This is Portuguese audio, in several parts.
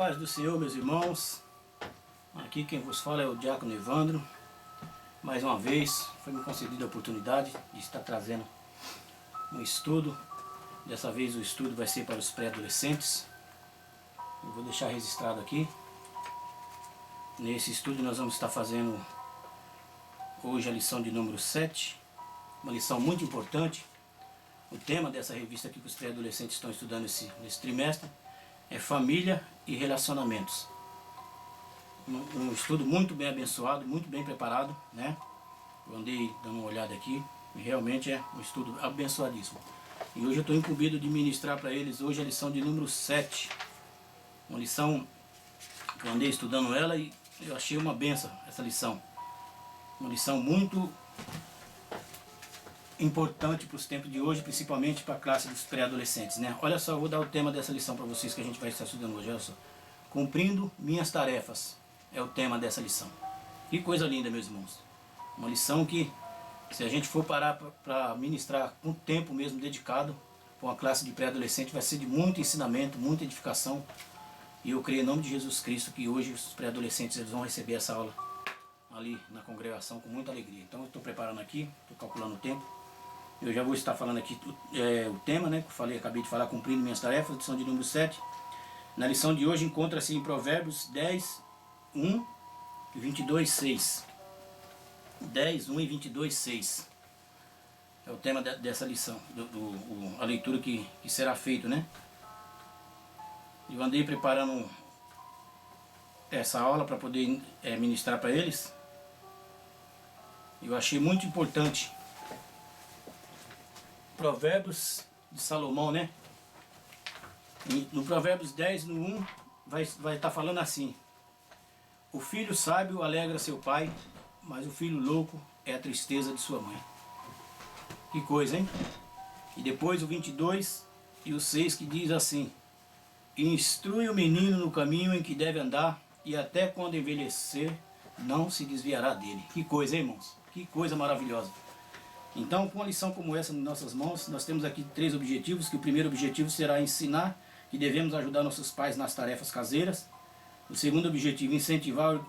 paz do Senhor, meus irmãos. Aqui quem vos fala é o Diácono Evandro. Mais uma vez foi me concedida a oportunidade de estar trazendo um estudo. Dessa vez o estudo vai ser para os pré-adolescentes. Eu vou deixar registrado aqui. Nesse estudo nós vamos estar fazendo hoje a lição de número 7. Uma lição muito importante. O tema dessa revista aqui que os pré-adolescentes estão estudando nesse trimestre é família e relacionamentos. Um estudo muito bem abençoado, muito bem preparado, né? Eu andei dando uma olhada aqui e realmente é um estudo abençoadíssimo. E hoje eu estou incumbido de ministrar para eles hoje a lição de número 7. Uma lição que eu andei estudando ela e eu achei uma benção essa lição. Uma lição muito importante para os tempos de hoje, principalmente para a classe dos pré-adolescentes, né? Olha só, eu vou dar o tema dessa lição para vocês que a gente vai estar estudando hoje. Olha só, cumprindo minhas tarefas é o tema dessa lição. Que coisa linda, meus irmãos. Uma lição que, se a gente for parar para ministrar com tempo mesmo dedicado para uma classe de pré-adolescente, vai ser de muito ensinamento, muita edificação. E eu creio em nome de Jesus Cristo que hoje os pré-adolescentes eles vão receber essa aula ali na congregação com muita alegria. Então eu estou preparando aqui, estou calculando o tempo. Eu já vou estar falando aqui o tema, né, que eu acabei de falar, cumprindo minhas tarefas, lição de número 7. Na lição de hoje encontra-se em Provérbios 10, 1 e 22, 6. 10, 1 e 22, 6. É o tema dessa lição, a leitura que será feita, né? Eu andei preparando essa aula para poder ministrar para eles. Eu achei muito importante Provérbios de Salomão, né? No Provérbios 10, no 1, vai estar falando assim: o filho sábio alegra seu pai, mas o filho louco é a tristeza de sua mãe. Que coisa, hein? E depois o 22 e o 6 que diz assim: instrui o menino no caminho em que deve andar, e até quando envelhecer não se desviará dele. Que coisa, hein, irmãos? Que coisa maravilhosa. Então, com uma lição como essa em nossas mãos, nós temos aqui 3 objetivos, que o primeiro objetivo será ensinar que devemos ajudar nossos pais nas tarefas caseiras. O segundo objetivo, incentivar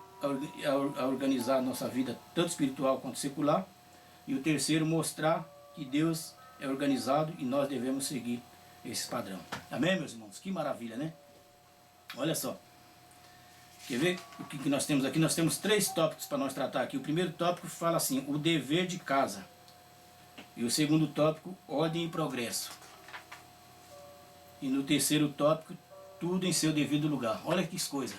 a organizar a nossa vida, tanto espiritual quanto secular. E o terceiro, mostrar que Deus é organizado e nós devemos seguir esse padrão. Amém, meus irmãos? Que maravilha, né? Olha só. Quer ver o que nós temos aqui? Nós temos 3 tópicos para nós tratar aqui. O primeiro tópico fala assim: o dever de casa. E o segundo tópico, ordem e progresso. E no terceiro tópico, tudo em seu devido lugar. Olha que coisa.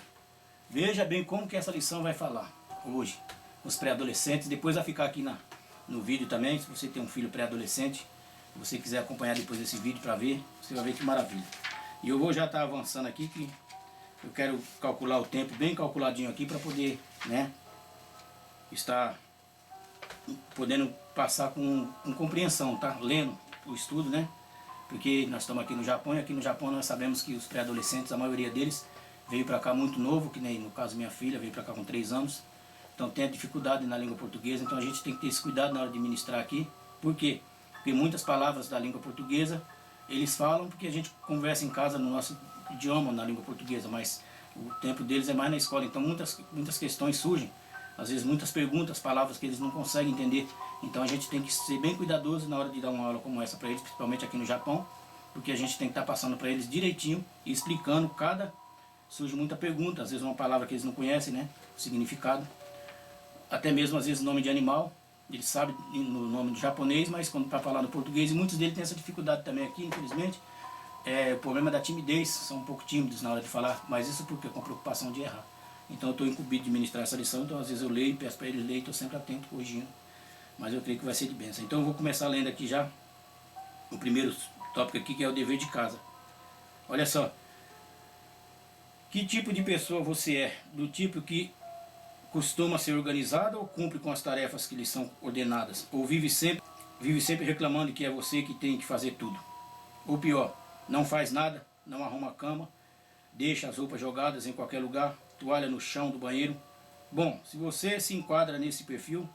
Veja bem como que essa lição vai falar hoje. Os pré-adolescentes, depois vai ficar aqui no vídeo também. Se você tem um filho pré-adolescente, se você quiser acompanhar depois desse vídeo para ver, você vai ver que maravilha. E eu vou já estar avançando aqui, que eu quero calcular o tempo bem calculadinho aqui para poder, né, estar podendo passar com compreensão, tá? Lendo o estudo, né? Porque nós estamos aqui no Japão, e aqui no Japão nós sabemos que os pré-adolescentes, a maioria deles veio para cá muito novo, que nem no caso minha filha veio para cá com 3 anos. Então tem a dificuldade na língua portuguesa, então a gente tem que ter esse cuidado na hora de ministrar aqui. Por quê? Porque muitas palavras da língua portuguesa eles falam porque a gente conversa em casa no nosso idioma, na língua portuguesa, mas o tempo deles é mais na escola, então muitas questões surgem. Às vezes muitas perguntas, palavras que eles não conseguem entender. Então a gente tem que ser bem cuidadoso na hora de dar uma aula como essa para eles, principalmente aqui no Japão, porque a gente tem que estar passando para eles direitinho e explicando surge muita pergunta, às vezes uma palavra que eles não conhecem, né, o significado. Até mesmo às vezes nome de animal, eles sabem no nome do japonês, mas quando para falar no português, e muitos deles têm essa dificuldade também aqui, infelizmente. O problema da timidez, são um pouco tímidos na hora de falar, mas isso porque com a preocupação de errar. Então eu estou incumbido de ministrar essa lição, então às vezes eu leio, peço para eles lerem, estou sempre atento, corrigindo. Mas eu creio que vai ser de bênção. Então eu vou começar lendo aqui já o primeiro tópico aqui, que é o dever de casa. Olha só. Que tipo de pessoa você é? Do tipo que costuma ser organizada ou cumpre com as tarefas que lhe são ordenadas? Ou vive sempre reclamando que é você que tem que fazer tudo? Ou pior, não faz nada, não arruma a cama, deixa as roupas jogadas em qualquer lugar, toalha no chão do banheiro? Bom, se você se enquadra nesse perfil,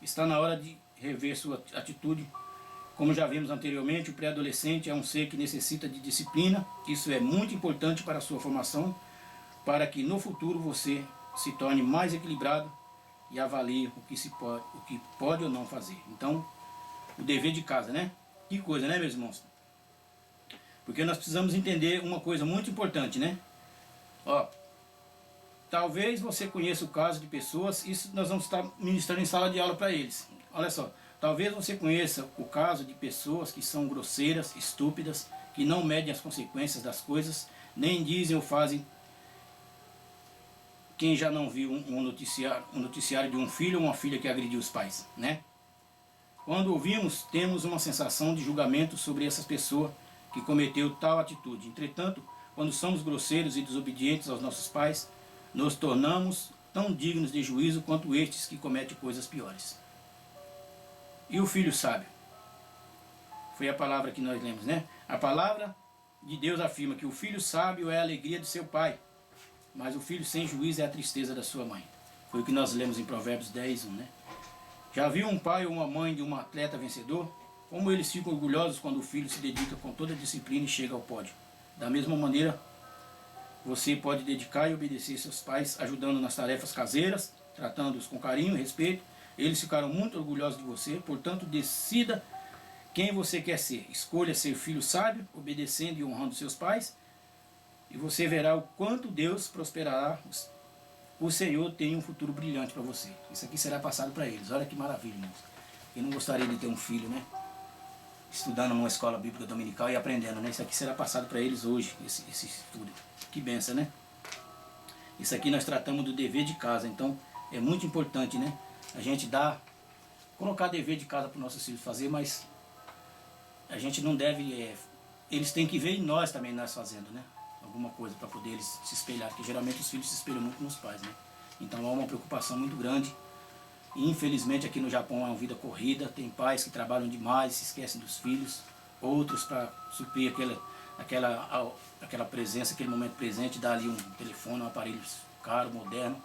está na hora de rever sua atitude. Como já vimos anteriormente, o pré-adolescente é um ser que necessita de disciplina. Isso é muito importante para a sua formação para que no futuro você se torne mais equilibrado e avalie o que pode ou não fazer. Então, o dever de casa, né? Que coisa, né, meus irmãos? Porque nós precisamos entender uma coisa muito importante, né? Ó, talvez você conheça o caso de pessoas, isso nós vamos estar ministrando em sala de aula para eles. Olha só, talvez você conheça o caso de pessoas que são grosseiras, estúpidas, que não medem as consequências das coisas, nem dizem ou fazem. Quem já não viu um noticiário de um filho ou uma filha que agrediu os pais, né? Quando ouvimos, temos uma sensação de julgamento sobre essa pessoa que cometeu tal atitude. Entretanto, quando somos grosseiros e desobedientes aos nossos pais, nos tornamos tão dignos de juízo quanto estes que cometem coisas piores. E o filho sábio? Foi a palavra que nós lemos, né? A palavra de Deus afirma que o filho sábio é a alegria de seu pai, mas o filho sem juízo é a tristeza da sua mãe. Foi o que nós lemos em Provérbios 10:1, né? Já viu um pai ou uma mãe de um atleta vencedor? Como eles ficam orgulhosos quando o filho se dedica com toda a disciplina e chega ao pódio. Da mesma maneira, você pode dedicar e obedecer seus pais, ajudando nas tarefas caseiras, tratando-os com carinho e respeito. Eles ficaram muito orgulhosos de você, portanto, decida quem você quer ser. Escolha ser filho sábio, obedecendo e honrando seus pais, e você verá o quanto Deus prosperará. O Senhor tem um futuro brilhante para você. Isso aqui será passado para eles. Olha que maravilha, irmãos. Eu não gostaria de ter um filho, né? Estudando numa escola bíblica dominical e aprendendo, né? Isso aqui será passado para eles hoje, esse estudo. Que benção, né? Isso aqui nós tratamos do dever de casa. Então, é muito importante, né? A gente colocar dever de casa para os nossos filhos fazer, mas a gente não deve... eles têm que ver em nós também, nós fazendo, né? Alguma coisa para poder eles se espelhar, porque geralmente os filhos se espelham muito nos pais, né? Então há uma preocupação muito grande. E infelizmente aqui no Japão é uma vida corrida, tem pais que trabalham demais, se esquecem dos filhos, outros para suprir aquela presença, aquele momento presente, dá ali um telefone, um aparelho caro, moderno,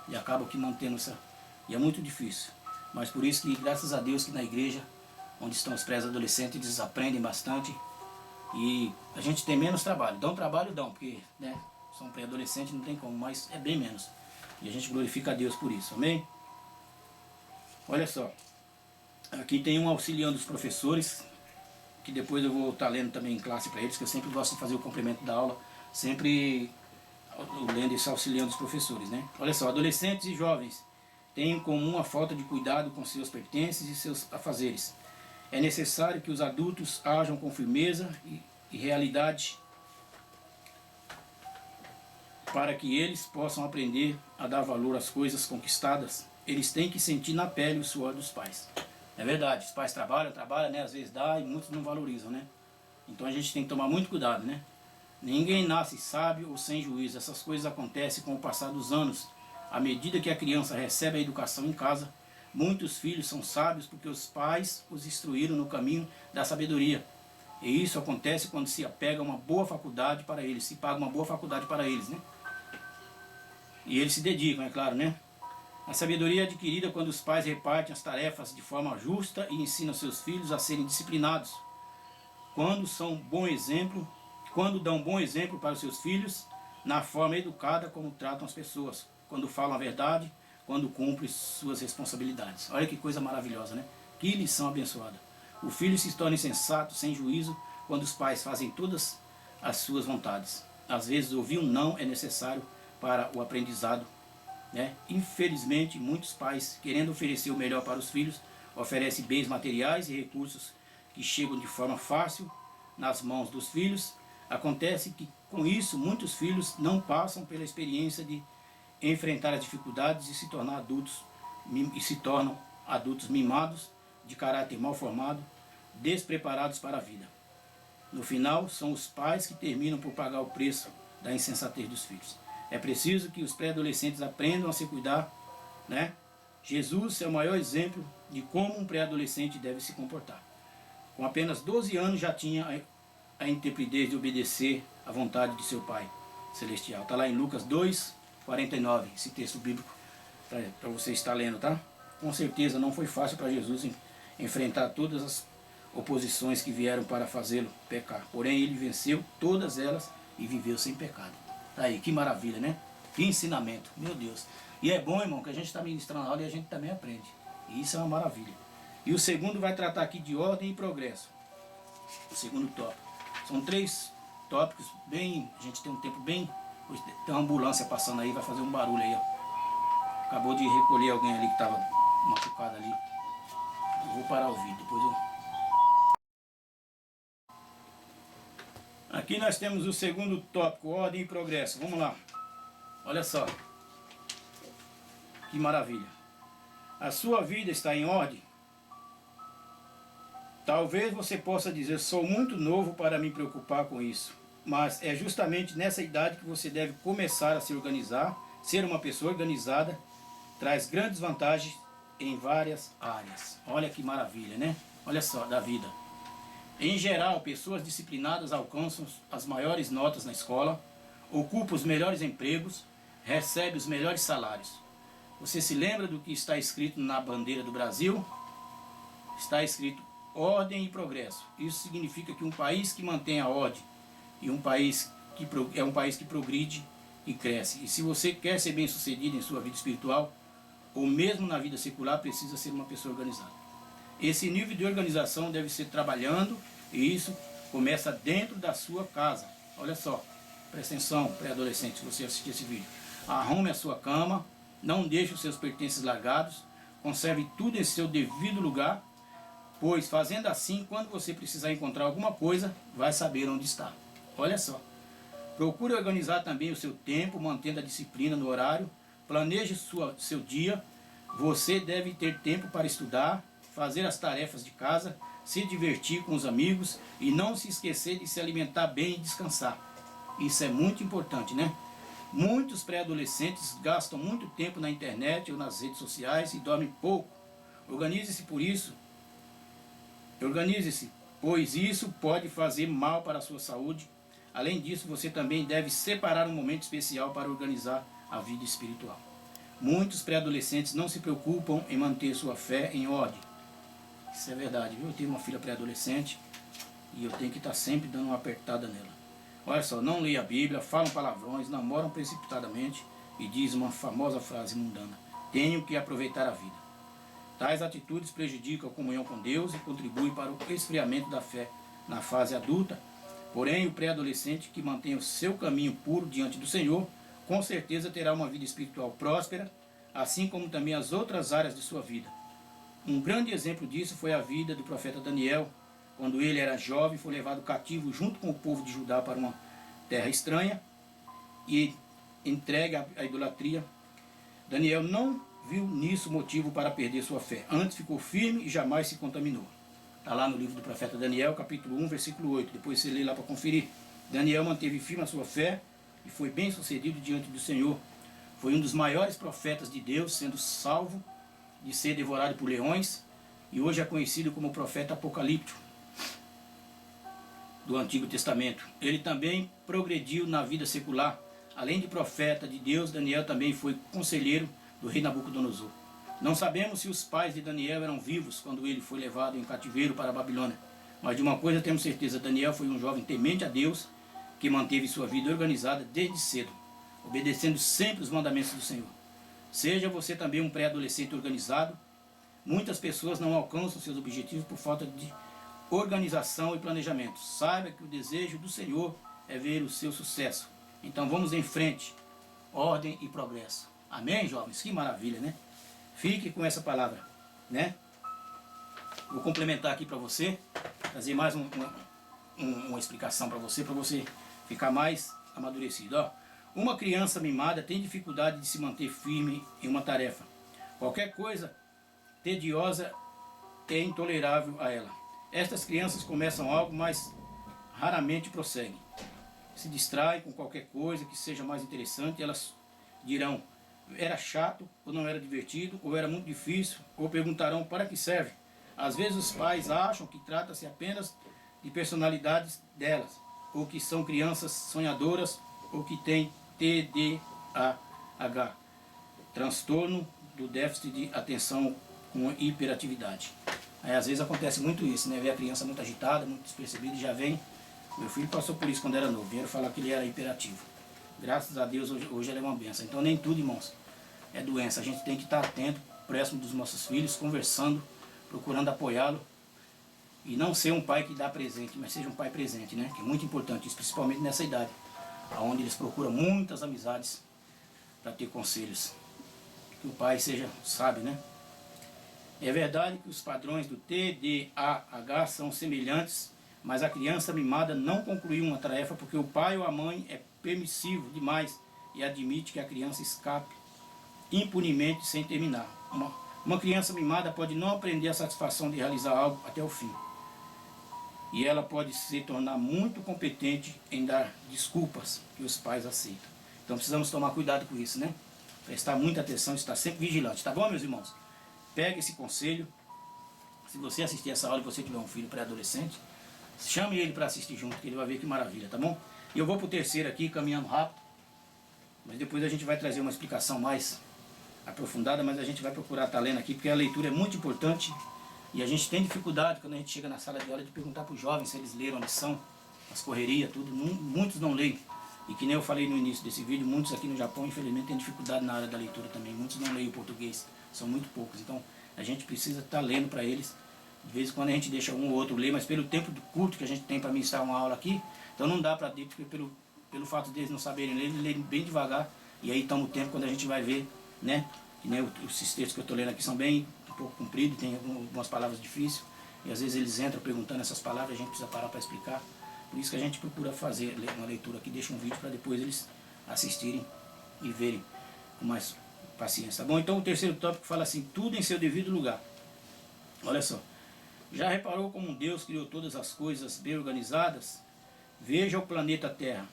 e acaba que mantendo essa... E é muito difícil. Mas por isso que, graças a Deus, que na igreja, onde estão os pré-adolescentes, eles aprendem bastante. E a gente tem menos trabalho. Dão trabalho, porque, né, são pré-adolescentes, não tem como, mas é bem menos. E a gente glorifica a Deus por isso, amém? Olha só, aqui tem um auxiliando os professores, que depois eu vou estar lendo também em classe para eles, que eu sempre gosto de fazer o complemento da aula, sempre lendo esse auxiliando os professores, né? Olha só, adolescentes e jovens têm em comum a falta de cuidado com seus pertences e seus afazeres. É necessário que os adultos ajam com firmeza e realidade para que eles possam aprender a dar valor às coisas conquistadas. Eles têm que sentir na pele o suor dos pais. É verdade, os pais trabalham, né? Às vezes dá e muitos não valorizam, né? Então a gente tem que tomar muito cuidado, né? Ninguém nasce sábio ou sem juízo. Essas coisas acontecem com o passar dos anos. À medida que a criança recebe a educação em casa, muitos filhos são sábios porque os pais os instruíram no caminho da sabedoria. E isso acontece quando se apega uma boa faculdade para eles, se paga uma boa faculdade para eles, né? E eles se dedicam, é claro, né? A sabedoria é adquirida quando os pais repartem as tarefas de forma justa e ensinam seus filhos a serem disciplinados. Quando dão bom exemplo para os seus filhos, na forma educada como tratam as pessoas, quando falam a verdade, quando cumprem suas responsabilidades. Olha que coisa maravilhosa, né? Que lição abençoada. O filho se torna insensato, sem juízo, quando os pais fazem todas as suas vontades. Às vezes ouvir um não é necessário para o aprendizado, né? Infelizmente, muitos pais, querendo oferecer o melhor para os filhos, oferecem bens materiais e recursos que chegam de forma fácil nas mãos dos filhos. Acontece que, com isso, muitos filhos não passam pela experiência de enfrentar as dificuldades e se tornam adultos mimados, de caráter mal formado, despreparados para a vida. No final, são os pais que terminam por pagar o preço da insensatez dos filhos. É preciso que os pré-adolescentes aprendam a se cuidar, né? Jesus é o maior exemplo de como um pré-adolescente deve se comportar. Com apenas 12 anos já tinha a intrepidez de obedecer à vontade de seu Pai Celestial. Está lá em Lucas 2:49, esse texto bíblico, para você estar lendo, tá? Com certeza não foi fácil para Jesus enfrentar todas as oposições que vieram para fazê-lo pecar. Porém, ele venceu todas elas e viveu sem pecado. Tá aí, que maravilha, né? Que ensinamento, meu Deus. E é bom, irmão, que a gente está ministrando a aula e a gente também aprende. E isso é uma maravilha. E o segundo vai tratar aqui de ordem e progresso. O segundo tópico. São 3 tópicos bem... A gente tem um tempo bem... Tem uma ambulância passando aí, vai fazer um barulho aí, ó. Acabou de recolher alguém ali que estava machucado ali. Eu vou parar o vídeo, depois eu... Aqui nós temos o segundo tópico, ordem e progresso. Vamos lá. Olha só. Que maravilha. A sua vida está em ordem? Talvez você possa dizer, sou muito novo para me preocupar com isso. Mas é justamente nessa idade que você deve começar a se organizar. Ser uma pessoa organizada traz grandes vantagens em várias áreas. Olha que maravilha, né? Olha só, da vida. Em geral, pessoas disciplinadas alcançam as maiores notas na escola, ocupam os melhores empregos, recebem os melhores salários. Você se lembra do que está escrito na bandeira do Brasil? Está escrito ordem e progresso. Isso significa que um país que mantém a ordem e um país que progride e cresce. E se você quer ser bem sucedido em sua vida espiritual, ou mesmo na vida secular, precisa ser uma pessoa organizada. Esse nível de organização deve ser trabalhando, e isso começa dentro da sua casa. Olha só, presta atenção, pré-adolescente, se você assistir esse vídeo. Arrume a sua cama, não deixe os seus pertences largados, conserve tudo em seu devido lugar, pois fazendo assim, quando você precisar encontrar alguma coisa, vai saber onde está. Olha só. Procure organizar também o seu tempo, mantendo a disciplina no horário, planeje seu dia. Você deve ter tempo para estudar, fazer as tarefas de casa, se divertir com os amigos e não se esquecer de se alimentar bem e descansar. Isso é muito importante, né? Muitos pré-adolescentes gastam muito tempo na internet ou nas redes sociais e dormem pouco. Organize-se, pois isso pode fazer mal para a sua saúde. Além disso, você também deve separar um momento especial para organizar a vida espiritual. Muitos pré-adolescentes não se preocupam em manter sua fé em ordem. Isso é verdade, viu? Eu tenho uma filha pré-adolescente e eu tenho que estar sempre dando uma apertada nela. Olha só, não leia a Bíblia, falam palavrões, namoram precipitadamente e diz uma famosa frase mundana: tenho que aproveitar a vida. Tais atitudes prejudicam a comunhão com Deus e contribuem para o esfriamento da fé na fase adulta. Porém, o pré-adolescente que mantém o seu caminho puro diante do Senhor, com certeza terá uma vida espiritual próspera, assim como também as outras áreas de sua vida. Um grande exemplo disso foi a vida do profeta Daniel, quando ele era jovem, foi levado cativo junto com o povo de Judá para uma terra estranha e entregue à idolatria. Daniel não viu nisso motivo para perder sua fé. Antes ficou firme e jamais se contaminou. Está lá no livro do profeta Daniel, capítulo 1, versículo 8. Depois você lê lá para conferir. Daniel manteve firme a sua fé e foi bem sucedido diante do Senhor. Foi um dos maiores profetas de Deus, sendo salvo de ser devorado por leões, e hoje é conhecido como profeta apocalíptico do Antigo Testamento. Ele também progrediu na vida secular. Além de profeta de Deus, Daniel também foi conselheiro do rei Nabucodonosor. Não sabemos se os pais de Daniel eram vivos quando ele foi levado em cativeiro para a Babilônia. Mas de uma coisa temos certeza: Daniel foi um jovem temente a Deus, que manteve sua vida organizada desde cedo, obedecendo sempre os mandamentos do Senhor. Seja você também um pré-adolescente organizado. Muitas pessoas não alcançam seus objetivos por falta de organização e planejamento. Saiba que o desejo do Senhor é ver o seu sucesso. Então vamos em frente. Ordem e progresso. Amém, jovens? Que maravilha, né? Fique com essa palavra, né? Vou complementar aqui para você, trazer mais uma explicação para você ficar mais amadurecido. Ó, uma criança mimada tem dificuldade de se manter firme em uma tarefa. Qualquer coisa tediosa é intolerável a ela. Estas crianças começam algo, mas raramente prosseguem. Se distraem com qualquer coisa que seja mais interessante, elas dirão: era chato, ou não era divertido, ou era muito difícil, ou perguntarão: para que serve? Às vezes os pais acham que trata-se apenas de personalidades delas, ou que são crianças sonhadoras, ou que têm TDAH, transtorno do déficit de atenção com hiperatividade. Aí às vezes acontece muito isso, né? Ver a criança muito agitada, muito despercebida, e já vem. Meu filho passou por isso quando era novo, vieram falar que ele era hiperativo. Graças a Deus hoje ela é uma benção. Então nem tudo, irmãos, é doença. A gente tem que estar atento, próximo dos nossos filhos, conversando, procurando apoiá-lo. E não ser um pai que dá presente, mas seja um pai presente, né? Que é muito importante isso, principalmente nessa idade, onde eles procuram muitas amizades para ter conselhos. Que o pai seja sábio, né? É verdade que os padrões do TDAH são semelhantes, mas a criança mimada não concluiu uma tarefa porque o pai ou a mãe é permissivo demais e admite que a criança escape impunemente sem terminar. Uma criança mimada pode não aprender a satisfação de realizar algo até o fim. E ela pode se tornar muito competente em dar desculpas que os pais aceitam. Então precisamos tomar cuidado com isso, né? Prestar muita atenção e estar sempre vigilante, tá bom, meus irmãos? Pegue esse conselho. Se você assistir essa aula e você tiver um filho pré-adolescente, chame ele para assistir junto, que ele vai ver que maravilha, tá bom? E eu vou para o terceiro aqui, caminhando rápido. Mas depois a gente vai trazer uma explicação mais aprofundada, mas a gente vai procurar estar lendo aqui, porque a leitura é muito importante. E a gente tem dificuldade quando a gente chega na sala de aula de perguntar para os jovens se eles leram a lição, as correrias, tudo. Muitos não leem. E que nem eu falei no início desse vídeo, muitos aqui no Japão, infelizmente, têm dificuldade na área da leitura também. Muitos não leem o português, são muito poucos. Então, a gente precisa estar lendo para eles. De vez em quando a gente deixa um ou outro ler, mas pelo tempo do curto que a gente tem para ministrar uma aula aqui, então não dá para ler, porque pelo fato deles não saberem ler, eles lerem bem devagar. E aí toma o tempo quando a gente vai ver, né? Que nem os textos que eu estou lendo aqui são bem um pouco compridos, tem algumas palavras difíceis. E às vezes eles entram perguntando essas palavras, a gente precisa parar para explicar. Por isso que a gente procura fazer uma leitura aqui, deixa um vídeo para depois eles assistirem e verem com mais paciência, tá bom? Então o terceiro tópico fala assim, tudo em seu devido lugar. Olha só, já reparou como Deus criou todas as coisas bem organizadas? Veja o planeta Terra.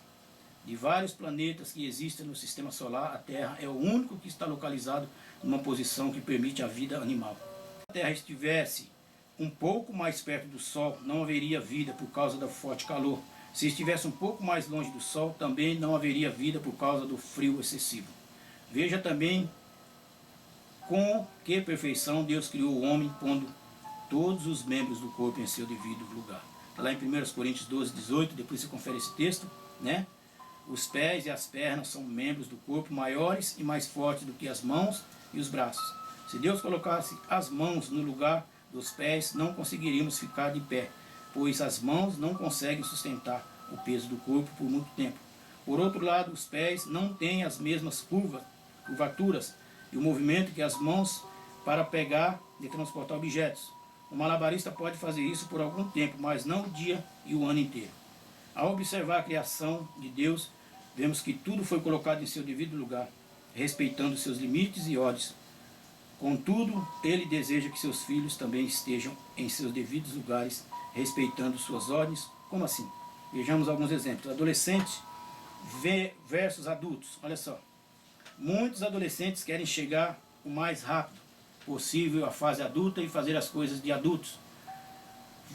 De vários planetas que existem no sistema solar, a Terra é o único que está localizado numa posição que permite a vida animal. Se a Terra estivesse um pouco mais perto do Sol, não haveria vida por causa do forte calor. Se estivesse um pouco mais longe do Sol, também não haveria vida por causa do frio excessivo. Veja também com que perfeição Deus criou o homem, pondo todos os membros do corpo em seu devido lugar. Está lá em 1 Coríntios 12, 18, depois você confere esse texto, né? Os pés e as pernas são membros do corpo maiores e mais fortes do que as mãos e os braços. Se Deus colocasse as mãos no lugar dos pés, não conseguiríamos ficar de pé, pois as mãos não conseguem sustentar o peso do corpo por muito tempo. Por outro lado, os pés não têm as mesmas curvaturas e o movimento que as mãos para pegar e transportar objetos. O malabarista pode fazer isso por algum tempo, mas não o dia e o ano inteiro. Ao observar a criação de Deus, vemos que tudo foi colocado em seu devido lugar, respeitando seus limites e ordens. Contudo, ele deseja que seus filhos também estejam em seus devidos lugares, respeitando suas ordens. Como assim? Vejamos alguns exemplos. Adolescentes versus adultos. Olha só. Muitos adolescentes querem chegar o mais rápido possível à fase adulta e fazer as coisas de adultos.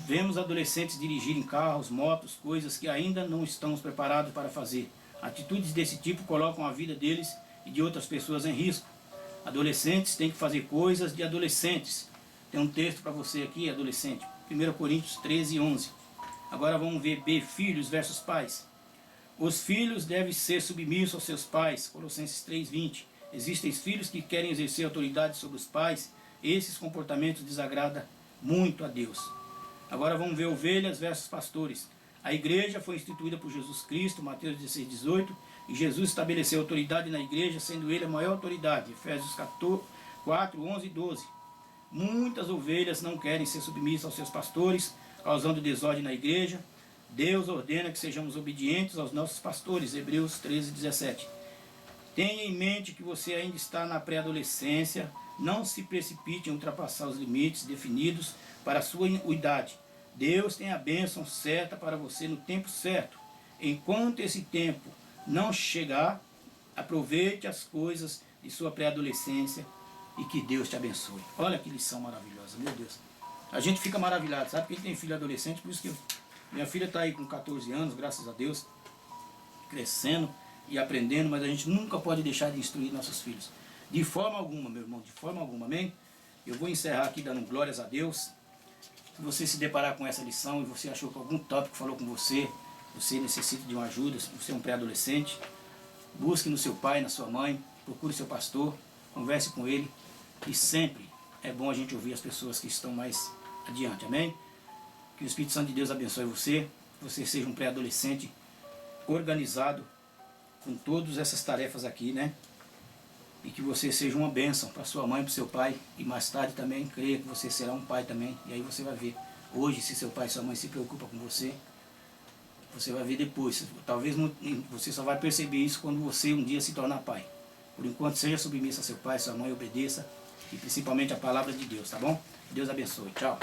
Vemos adolescentes dirigirem carros, motos, coisas que ainda não estamos preparados para fazer. Atitudes desse tipo colocam a vida deles e de outras pessoas em risco. Adolescentes têm que fazer coisas de adolescentes. Tem um texto para você aqui, adolescente. 1 Coríntios 13, 11. Agora vamos ver B, filhos versus pais. Os filhos devem ser submissos aos seus pais. Colossenses 3, 20. Existem filhos que querem exercer autoridade sobre os pais. Esses comportamentos desagradam muito a Deus. Agora vamos ver ovelhas versus pastores. A igreja foi instituída por Jesus Cristo, Mateus 16, 18, e Jesus estabeleceu autoridade na igreja, sendo ele a maior autoridade, Efésios 4, 11 e 12. Muitas ovelhas não querem ser submissas aos seus pastores, causando desordem na igreja. Deus ordena que sejamos obedientes aos nossos pastores, Hebreus 13, 17. Tenha em mente que você ainda está na pré-adolescência, não se precipite em ultrapassar os limites definidos para a sua idade. Deus tem a bênção certa para você no tempo certo. Enquanto esse tempo não chegar, aproveite as coisas de sua pré-adolescência e que Deus te abençoe. Olha que lição maravilhosa, meu Deus. A gente fica maravilhado, sabe? Quem tem filho adolescente, por isso que minha filha está aí com 14 anos, graças a Deus, crescendo e aprendendo, mas a gente nunca pode deixar de instruir nossos filhos. De forma alguma, meu irmão, de forma alguma, amém? Eu vou encerrar aqui dando glórias a Deus. Se você se deparar com essa lição e você achou que algum tópico falou com você, você necessita de uma ajuda, se você é um pré-adolescente, Busque no seu pai, na sua mãe, procure seu pastor, converse com ele, e sempre é bom a gente ouvir as pessoas que estão mais adiante, amém? Que o Espírito Santo de Deus abençoe você, que você seja um pré-adolescente organizado com todas essas tarefas aqui, né? E que você seja uma bênção para sua mãe, para o seu pai, e mais tarde também creia que você será um pai também, e aí você vai ver. Hoje, se seu pai e sua mãe se preocupam com você, você vai ver depois. Talvez você só vai perceber isso quando você um dia se tornar pai. Por enquanto, seja submissa a seu pai, sua mãe, obedeça, e principalmente a palavra de Deus, tá bom? Deus abençoe. Tchau.